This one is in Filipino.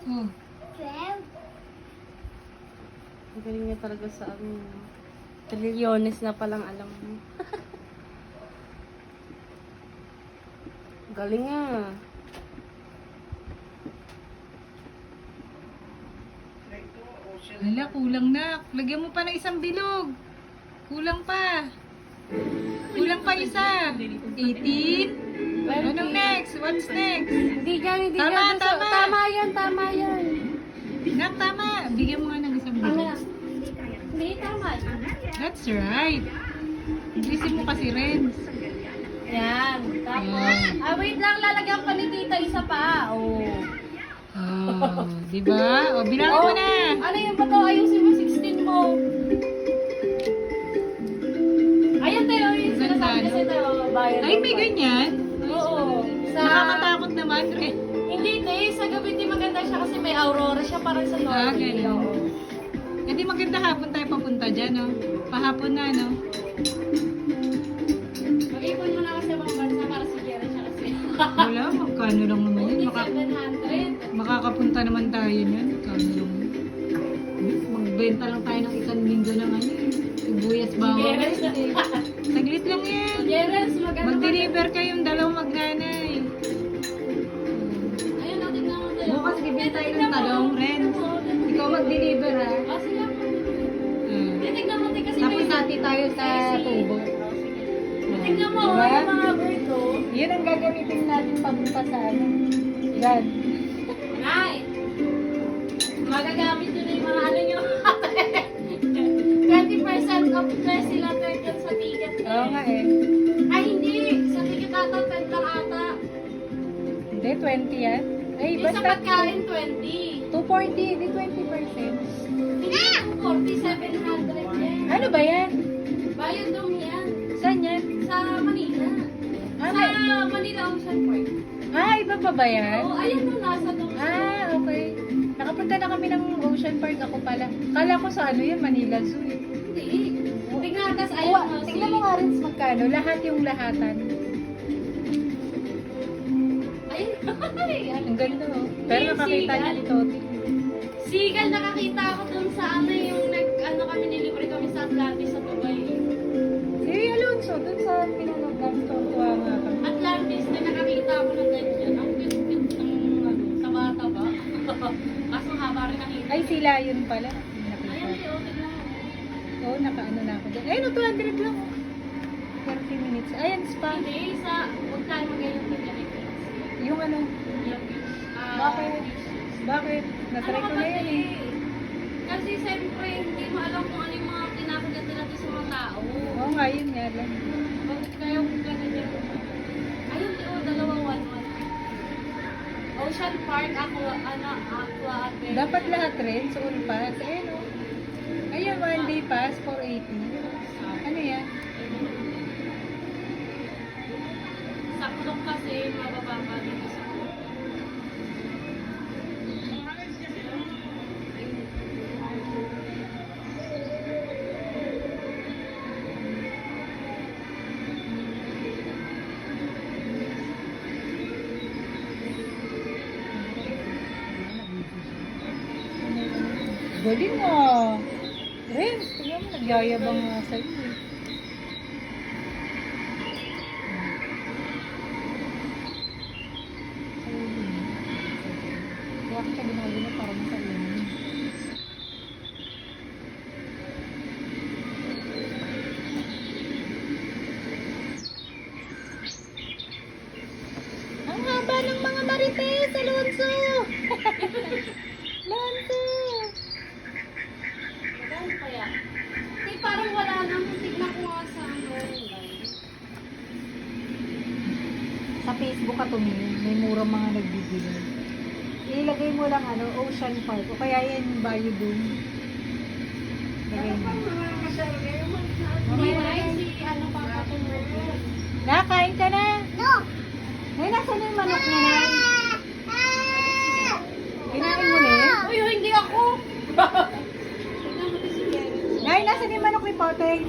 Oh. 12. Ang galing niya talaga sa amin. Trilyones na palang alam mo. Galing nga. Hala, kulang na. Lagyan mo pa ng isang bilog. Kulang pa. Kulang pa isa. 18. Anong next? What's next? Hindi dyan, hindi Tama, dyan. tama. Tama yan. Nak, tama. Bigyan mo nga ng isang bilog. Hindi, tama. That's right. Bilisin mo kasi, Renz. Yan. Tapos, Yan. wait lang, lalagyan pa ni tita isa pa. Oh. Oh, di ba? Oh, bilangin mo na. Ano yung ba to? Ayusin mo, 16 mo. Ayun tayo, yung sinasabi kasi tayo, bayad. Ay, may ganyan. Oo. Nakakatakot naman, Ren. Hindi, sa gabi di maganda siya kasi may aurora siya parang sa Ah, Norway. ganun. Hindi maganda hapon tayo papunta dyan, no? Pahapon na, no? Mag-ipon mo na kasi mga bansa para si Jera siya kasi. Wala, magkano lang naman yun. Only 700. Makakapunta naman tayo niyan. Magkano lang. Magbenta lang tayo ng isang linggo ng ano eh. Sibuyas bawang. Jeres. Saglit lang yan. Jeres, maganda. Mag-deliver kayong dalawang magnanay. Ayun, natin na mo tayo. Bukas bibili tayo ng talong, Ren. Ikaw mag-deliver, ha? Oh, sige. Ah. Tignan mo din kasi Tapos hati tayo sa tubo. Tignan mo, Diba? yung mga bird ko. Yun ang gagamitin natin papunta sa ano. Yan. Nay! Magagamit yun yung mga ano nyo. 20% off na sila turtle sa ticket. Oo nga eh. Ay, hindi. Sa ticket ata, 10 lang ata. Hindi, 20 yan. Ay, Yung sa basta pagkain, 20. 240, di 20%. Hindi, 4700 yan. Ano ba yan? Bayad dong yan. Saan yan? Sa Manila. Ah, Sa Manila Ocean Park. iba pa ba yan? Oo, ayan mo, nasa dong. Okay. Nakapunta na kami ng Ocean Park ako pala. Kala ko sa ano yan, Manila Zoo eh. Hindi. Tingnan, tas ayun mo. Tingnan mo nga rin sa magkano. Lahat yung lahatan. Ayun. Ang ganda oh. Pero Yung nakakita sigal. niya ni Toti. Sigal, nakakita ako dun sa ano yung nag-ano kami, nilibre kami sa Atlantis sa Dubai. Si Alonso, dun sa pinanood namin tuwa nga kami. Atlantis, na nakakita ako ng ganyan. Ang cute-cute ng ano, sa bata ba? Kaso haba rin nakita. Ay, sila yun pala. Nakita. Ayan, yung tignan mo. Oo, nakaano na ako dyan. Ayun, 200 lang. 30 minutes. Ayan, spa. Hindi, sa magkano magayon yung ganito. Yung ano, Bakit? Bakit? Natry ko na yan eh. Kasi siyempre, hindi mo alam kung ano yung mga kinakagat nila doon sa mga tao. Oo nga, yun nga lang. Bakit kaya kung ganun yun? Ayun, dalawa, 1-1. Ocean Park, Aqua Adventure. Dapat lahat rin, sa all pass. Ayun o. Ayun, 1 day pass, 480. Ano yan? Sa kulok kasi, mabababa dito sa kulok. Galing mo. Ren, tingnan mo, nagyayabang nga sa'yo eh. Huwag siya ginagawa parang sa inyo. Ang haba ng mga marites, Alonso! Alonso! Magkano kaya? Hindi, parang wala nang tignan ko nga sa ano. Sa Facebook ka tumingin, may murang mga nagbibili. Ilagay mo lang ano, Ocean Park, o kaya yan Bayou Dune. Lagay mo. Hindi, ay, si ano papatulog. Nakain ka na! Nay, nasaan yung manok niya, Nay? Kinain mo na eh? Uy, hindi ako. Nay, nasaan yung manok ni Poteng?